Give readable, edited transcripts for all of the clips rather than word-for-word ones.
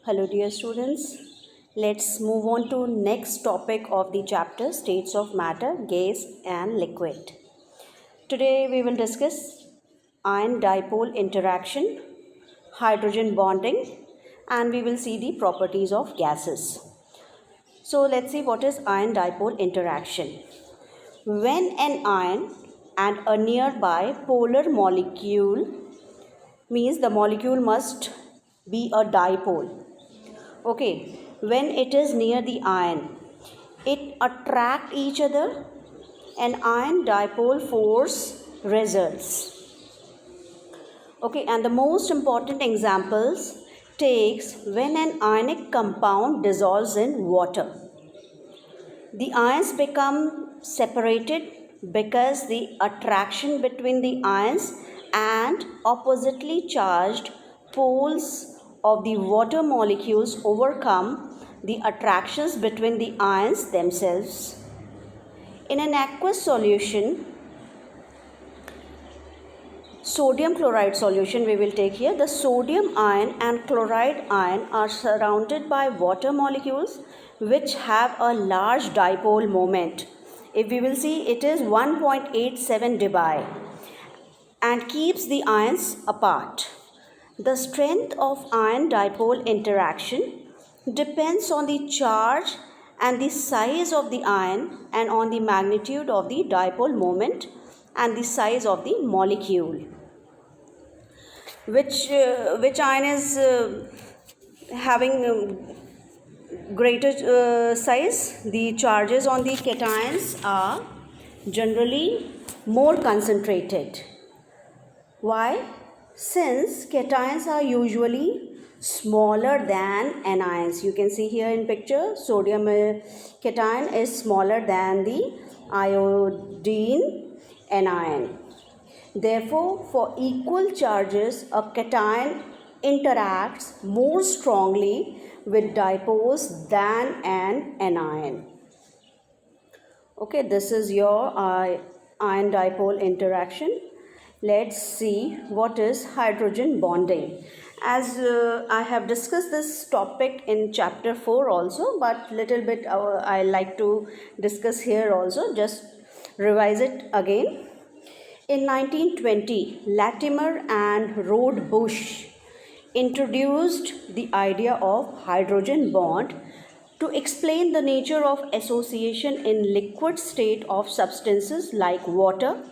Hello dear students. Let's move on to next topic of the chapter states of matter, gas and liquid. Today we will discuss ion dipole interaction, hydrogen bonding, and we will see the properties of gases. So let's see what is ion dipole interaction. When an ion and a nearby polar molecule means the molecule must be a dipole. Okay, when it is near the ion, it attract each other and ion dipole force results. Okay, and the most important examples takes when an ionic compound dissolves in water. The ions become separated because the attraction between the ions and oppositely charged poles of the water molecules overcome the attractions between the ions themselves. In an aqueous solution, sodium chloride solution we will take here, the sodium ion and chloride ion are surrounded by water molecules which have a large dipole moment. If we will see, it is 1.87 dBi and keeps the ions apart. The strength of ion dipole interaction depends on the charge and the size of the ion and on the magnitude of the dipole moment and the size of the molecule. Which ion is having greater size? The charges on the cations are generally more concentrated. Why? Since cations are usually smaller than anions. You can see here in picture, sodium cation is smaller than the iodine anion. Therefore, for equal charges, a cation interacts more strongly with dipoles than an anion. Okay, this is your ion dipole interaction. Let's see what is hydrogen bonding. As I have discussed this topic in chapter 4 also, but little bit I like to discuss here also, just revise it again. In 1920, Latimer and Rode-Bush introduced the idea of hydrogen bond to explain the nature of association in liquid state of substances like water,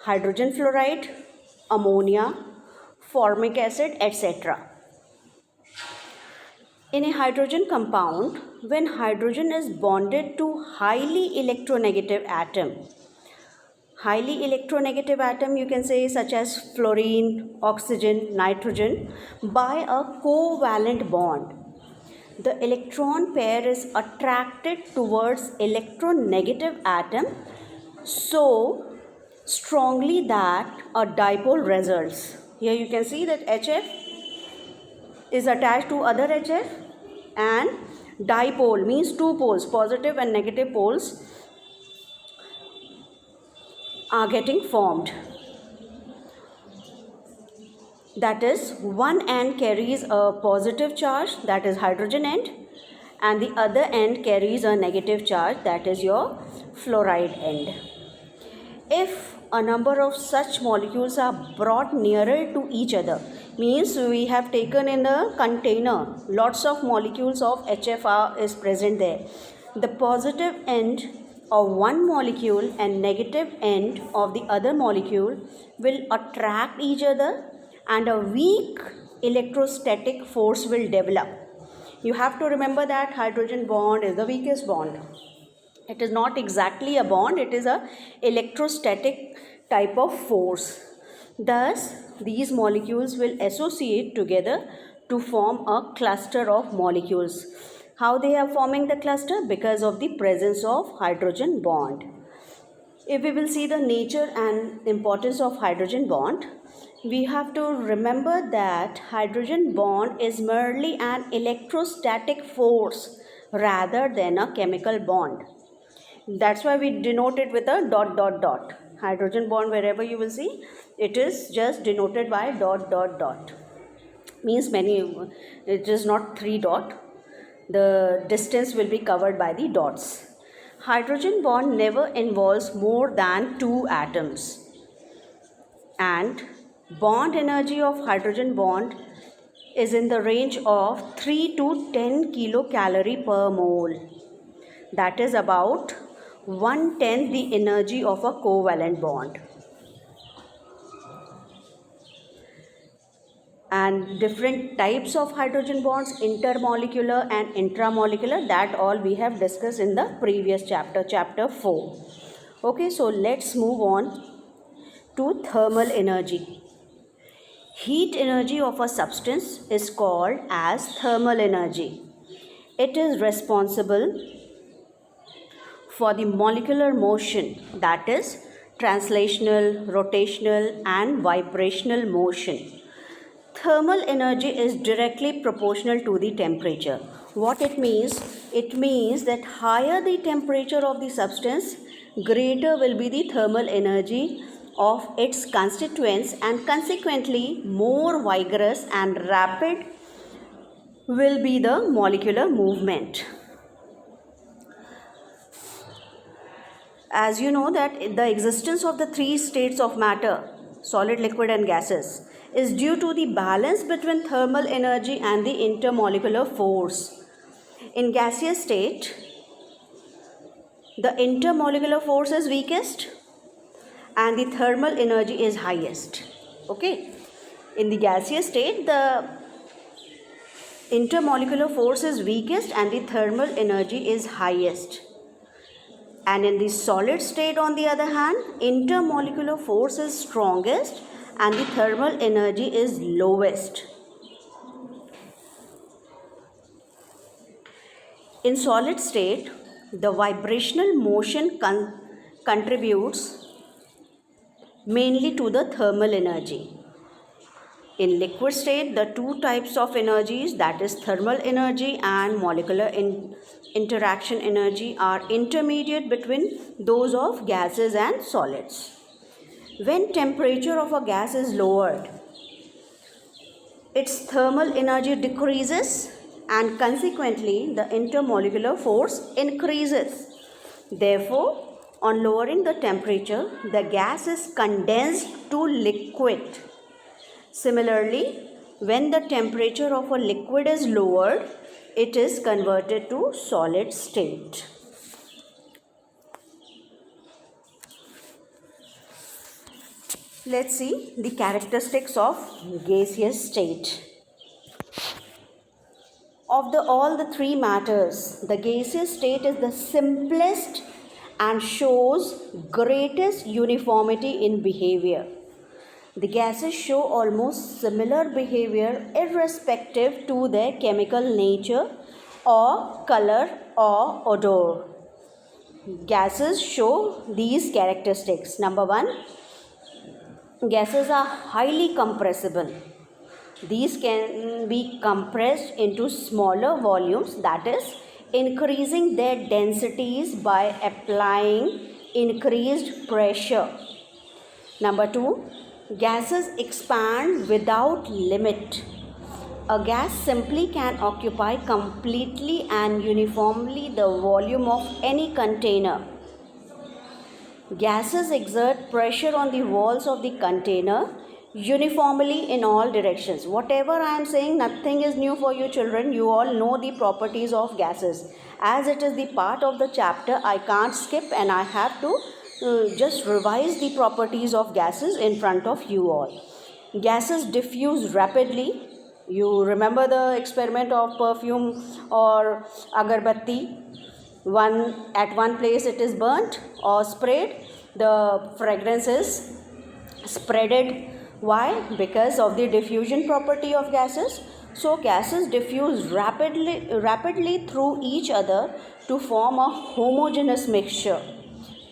hydrogen fluoride, ammonia, formic acid, etc. In a hydrogen compound, when hydrogen is bonded to highly electronegative atom you can say, such as fluorine, oxygen, nitrogen, by a covalent bond, the electron pair is attracted towards electronegative atom so strongly that a dipole results. Here you can see that HF is attached to other HF and dipole means two poles, positive and negative poles are getting formed. That is, one end carries a positive charge, that is hydrogen end, and the other end carries a negative charge, that is your fluoride end. If a number of such molecules are brought nearer to each other, means we have taken in a container, lots of molecules of HFR is present there. The positive end of one molecule and negative end of the other molecule will attract each other and a weak electrostatic force will develop. You have to remember that hydrogen bond is the weakest bond. It is not exactly a bond, it is a electrostatic type of force. Thus, these molecules will associate together to form a cluster of molecules. How they are forming the cluster? Because of the presence of hydrogen bond. If we will see the nature and importance of hydrogen bond, we have to remember that hydrogen bond is merely an electrostatic force rather than a chemical bond. That's why we denote it with a dot dot dot. Hydrogen bond, wherever you will see, it is just denoted by dot dot dot. means many, it is not 3 dot, the distance will be covered by the dots. Hydrogen bond never involves more than 2 atoms, and bond energy of hydrogen bond is in the range of 3 to 10 kilocalorie per mole. That is about 1/10 the energy of a covalent bond. And different types of hydrogen bonds, intermolecular and intramolecular, that all we have discussed in the previous chapter, chapter 4. Okay, so let's move on to thermal energy. Heat energy of a substance is called as thermal energy. It is responsible for the molecular motion, that is translational, rotational and vibrational motion. Thermal energy is directly proportional to the temperature. What it means? It means that higher the temperature of the substance, greater will be the thermal energy of its constituents, and consequently more vigorous and rapid will be the molecular movement. As you know that the existence of the 3 states of matter, solid, liquid and gases, is due to the balance between thermal energy and the intermolecular force. In gaseous state, the intermolecular force is weakest and the thermal energy is highest. Okay, in the gaseous state, the intermolecular force is weakest and the thermal energy is highest. And in the solid state, on the other hand, intermolecular force is strongest and the thermal energy is lowest. In solid state, the vibrational motion contributes mainly to the thermal energy. In liquid state, the 2 types of energies, that is thermal energy and molecular interaction energy, are intermediate between those of gases and solids. When temperature of a gas is lowered, its thermal energy decreases and consequently the intermolecular force increases. Therefore, on lowering the temperature, the gas is condensed to liquid. Similarly, when the temperature of a liquid is lowered, it is converted to solid state. Let's see the characteristics of gaseous state. Of all the 3 matters, the gaseous state is the simplest and shows greatest uniformity in behavior. The gases show almost similar behavior irrespective to their chemical nature or color or odor. Gases show these characteristics. Number 1, gases are highly compressible. These can be compressed into smaller volumes, that is, increasing their densities by applying increased pressure. Number 2, gases expand without limit. A gas simply can occupy completely and uniformly the volume of any container. Gases exert pressure on the walls of the container uniformly in all directions. Whatever I am saying, nothing is new for you children. You all know the properties of gases. As it is the part of the chapter, I can't skip and I have to just revise the properties of gases in front of you all. Gases diffuse rapidly. You remember the experiment of perfume or agarbatti? At one place it is burnt or sprayed, the fragrance is spreaded. Why? Because of the diffusion property of gases. So gases diffuse rapidly through each other to form a homogeneous mixture.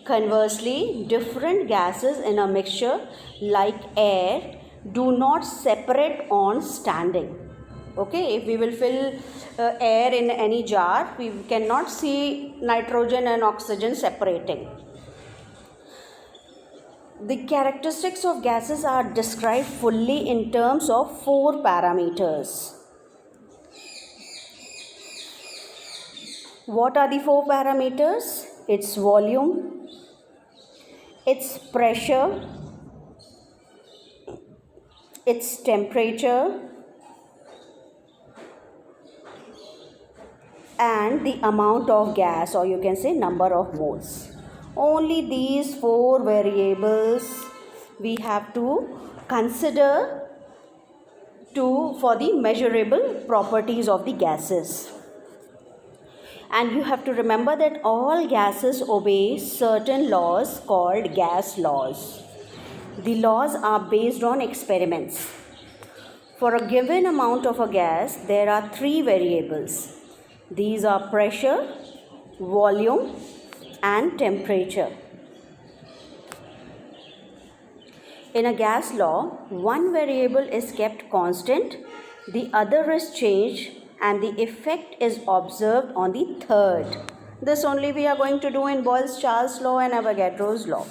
Conversely, different gases in a mixture like air do not separate on standing. Okay, if we will fill air in any jar, we cannot see nitrogen and oxygen separating. The characteristics of gases are described fully in terms of 4 parameters. What are the 4 parameters? Its volume, its pressure, its temperature, and the amount of gas, or you can say number of moles. Only these 4 variables we have to consider for the measurable properties of the gases. And you have to remember that all gases obey certain laws called gas laws. The laws are based on experiments. For a given amount of a gas, there are 3 variables. These are pressure, volume, and temperature. In a gas law, one variable is kept constant, the other is changed, and the effect is observed on the third. This only we are going to do in Boyle's-Charles law and Avogadro's law.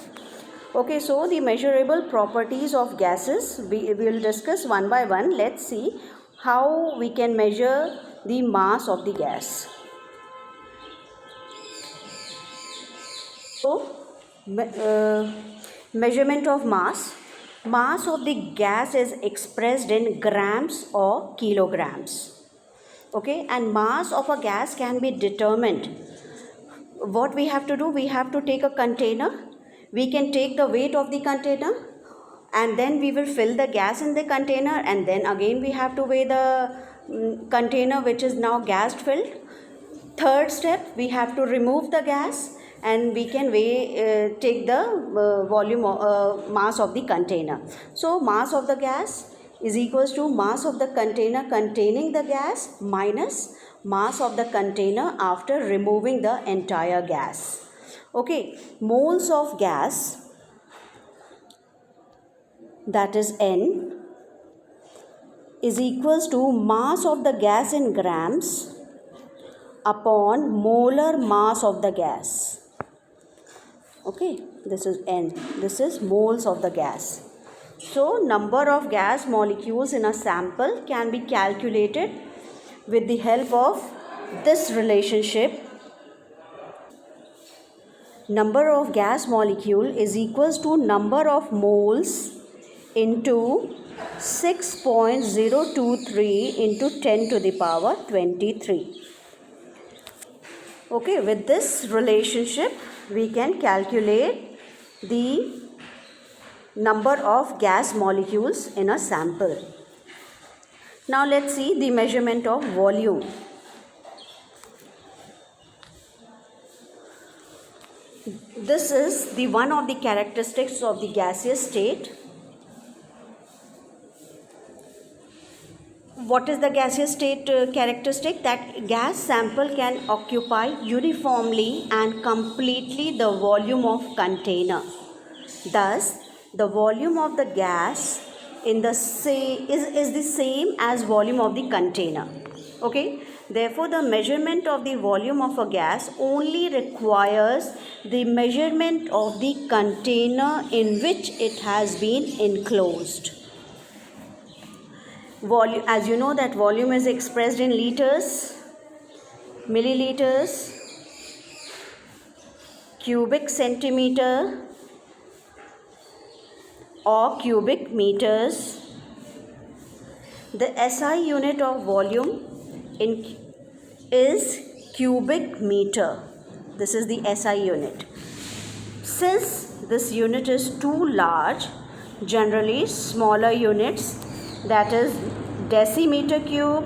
Okay, so the measurable properties of gases, we will discuss one by one. Let's see how we can measure the mass of the gas. So, measurement of mass. Mass of the gas is expressed in grams or kilograms. Okay, and mass of a gas can be determined. What we have to do, we have to take a container. We can take the weight of the container, and then we will fill the gas in the container, and then again we have to weigh the container which is now gas filled. Third step, we have to remove the gas, and we can take the volume mass of the container. So mass of the gas is equals to mass of the container containing the gas minus mass of the container after removing the entire gas. Okay, moles of gas, that is N, is equals to mass of the gas in grams upon molar mass of the gas. Okay, this is N. This is moles of the gas. So, number of gas molecules in a sample can be calculated with the help of this relationship. Number of gas molecule is equals to number of moles into 6.023 into 10 to the power 23. Okay, with this relationship, we can calculate the number of gas molecules in a sample. Now let's see the measurement of volume. This is the one of the characteristics of the gaseous state. What is the gaseous state characteristic? That gas sample can occupy uniformly and completely the volume of container. Thus, the volume of the gas is the same as volume of the container. Okay. Therefore, the measurement of the volume of a gas only requires the measurement of the container in which it has been enclosed. Volume, as you know that volume is expressed in liters, milliliters, cubic centimeter or cubic meters. The SI unit of volume is cubic meter. This is the SI unit. Since this unit is too large, generally smaller units, that is decimeter cube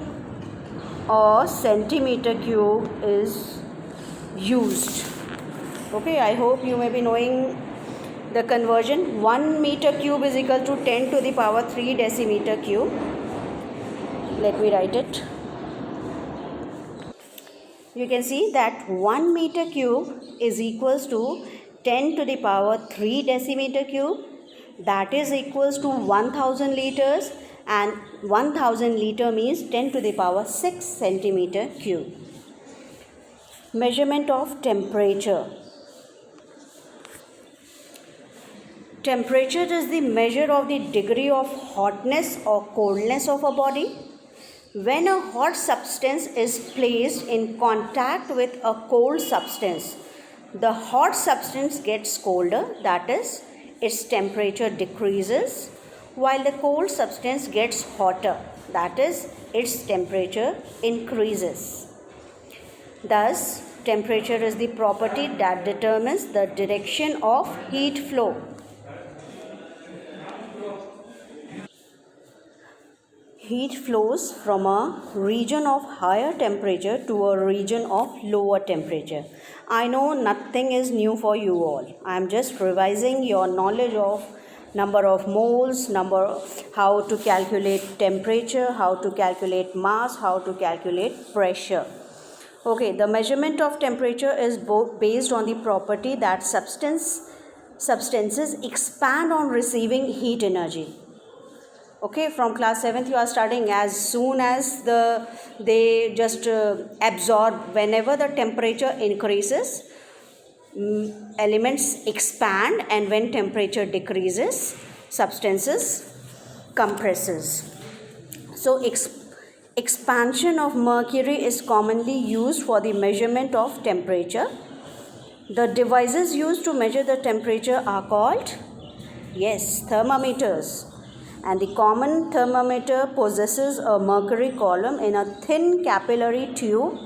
or centimeter cube, is used. Okay, I hope you may be knowing the conversion. 1 meter cube is equal to 10 to the power 3 decimeter cube. Let me write it. You can see that 1 meter cube is equals to 10 to the power 3 decimeter cube. That is equals to 1000 liters, and 1000 liter means 10 to the power 6 centimeter cube. Measurement of temperature. Temperature is the measure of the degree of hotness or coldness of a body. When a hot substance is placed in contact with a cold substance, the hot substance gets colder, that is, its temperature decreases, while the cold substance gets hotter, that is, its temperature increases. Thus, temperature is the property that determines the direction of heat flow. Heat flows from a region of higher temperature to a region of lower temperature. I know nothing is new for you all. I am just revising your knowledge of number of moles, how to calculate temperature, how to calculate mass, how to calculate pressure. Okay, the measurement of temperature is based on the property that substances expand on receiving heat energy. Okay, from class 7th you are studying, as soon as they just absorb, whenever the temperature increases, elements expand, and when temperature decreases, substances compresses. So expansion of mercury is commonly used for the measurement of temperature. The devices used to measure the temperature are called, yes, thermometers. And the common thermometer possesses a mercury column in a thin capillary tube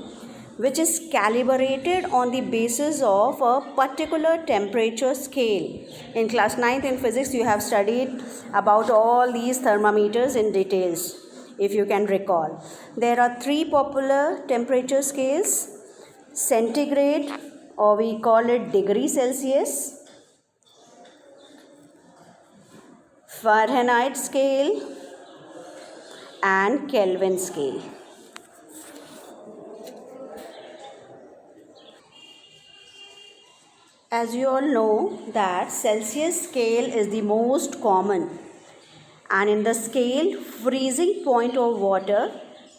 which is calibrated on the basis of a particular temperature scale. In class 9th in physics you have studied about all these thermometers in details, if you can recall. There are 3 popular temperature scales: centigrade, or we call it degree Celsius, Fahrenheit scale, and Kelvin scale. As you all know that Celsius scale is the most common, and in the scale, freezing point of water,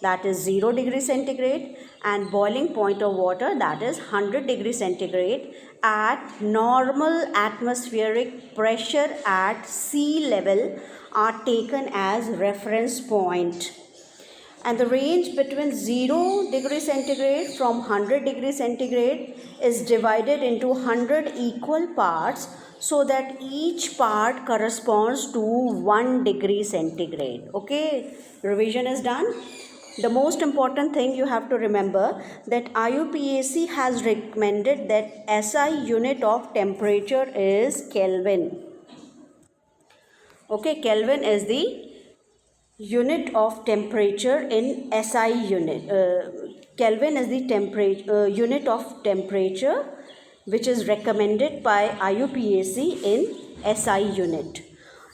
that is 0 degree centigrade, and boiling point of water, that is 100 degree centigrade, at normal atmospheric pressure at sea level are taken as reference point. And the range between 0 degree centigrade from 100 degree centigrade is divided into 100 equal parts, so that each part corresponds to 1 degree centigrade. Okay, revision is done. The most important thing you have to remember that IUPAC has recommended that SI unit of temperature is Kelvin. Okay, Kelvin is the unit of temperature in SI unit. Kelvin is the unit of temperature which is recommended by IUPAC in SI unit.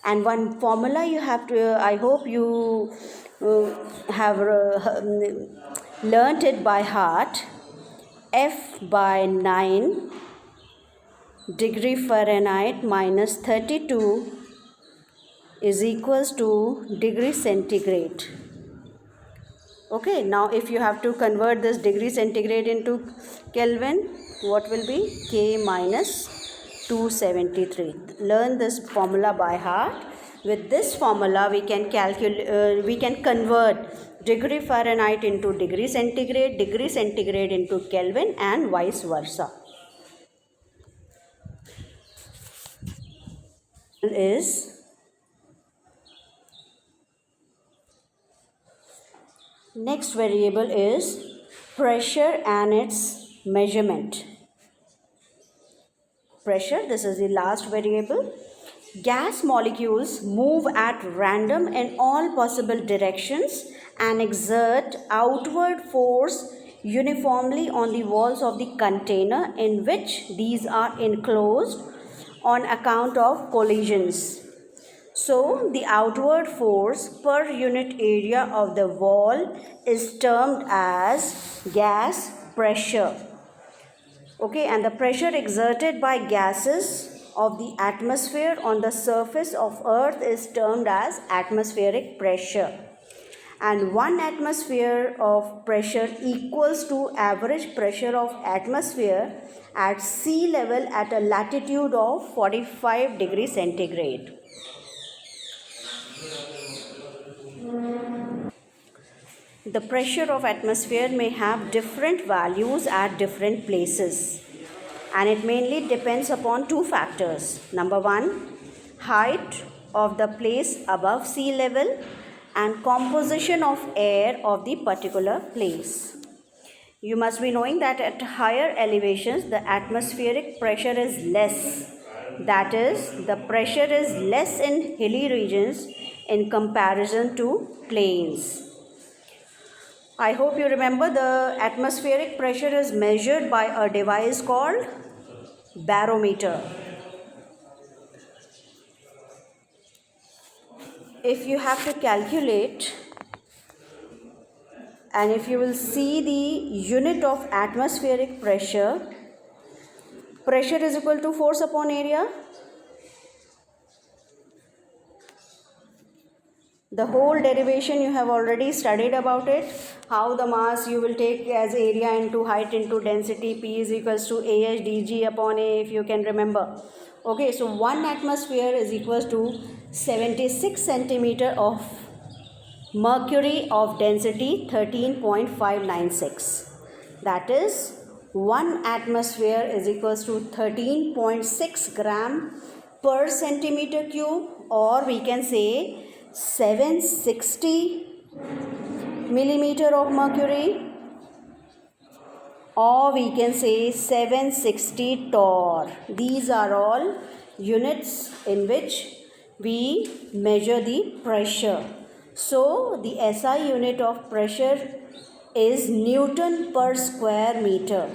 And one formula you have to, I hope you have learnt it by heart. F by 9 degree Fahrenheit minus 32 is equals to degree centigrade. Okay, now if you have to convert this degree centigrade into Kelvin, what will be? K minus 273. Learn this formula by heart. With this formula we can convert degree Fahrenheit into degree centigrade into Kelvin, and vice versa. Next variable is pressure and its measurement. Pressure, this is the last variable. Gas molecules move at random in all possible directions and exert outward force uniformly on the walls of the container in which these are enclosed on account of collisions. So, the outward force per unit area of the wall is termed as gas pressure. Okay, and the pressure exerted by gases of the atmosphere on the surface of earth is termed as atmospheric pressure. and 1 atmosphere of pressure equals to average pressure of atmosphere at sea level at a latitude of 45 degrees centigrade. The pressure of atmosphere may have different values at different places, and it mainly depends upon two factors. Number one, height of the place above sea level and composition of air of the particular place. You must be knowing that at higher elevations the atmospheric pressure is less. That is, the pressure is less in hilly regions in comparison to plains. I hope you remember the atmospheric pressure is measured by a device called barometer. If you have to calculate, and if you will see the unit of atmospheric pressure, pressure is equal to force upon area. The whole derivation you have already studied about it, how the mass you will take as area into height into density, P is equals to AH dg upon A, if you can remember. Okay, so 1 atmosphere is equals to 76 centimeter of mercury of density 13.596. That is 1 atmosphere is equals to 13.6 gram per centimeter cube, or we can say 760 millimeter of mercury, or we can say 760 torr. These are all units in which we measure the pressure. So the SI unit of pressure is Newton per square meter,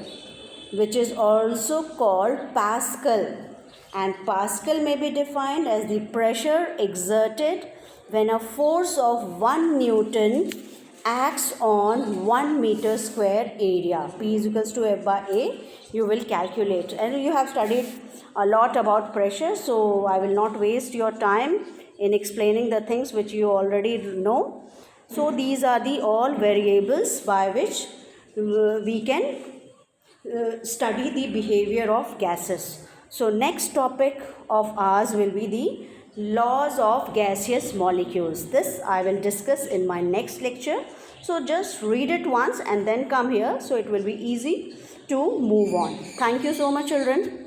which is also called Pascal, and Pascal may be defined as the pressure exerted when a force of 1 Newton acts on 1 meter square area. P is equals to F by A. You will calculate, and you have studied a lot about pressure, so I will not waste your time in explaining the things which you already know. So these are the all variables by which we can study the behavior of gases. So next topic of ours will be the laws of gaseous molecules. This I will discuss in my next lecture. So just read it once and then come here, so it will be easy to move on. Thank you so much, children.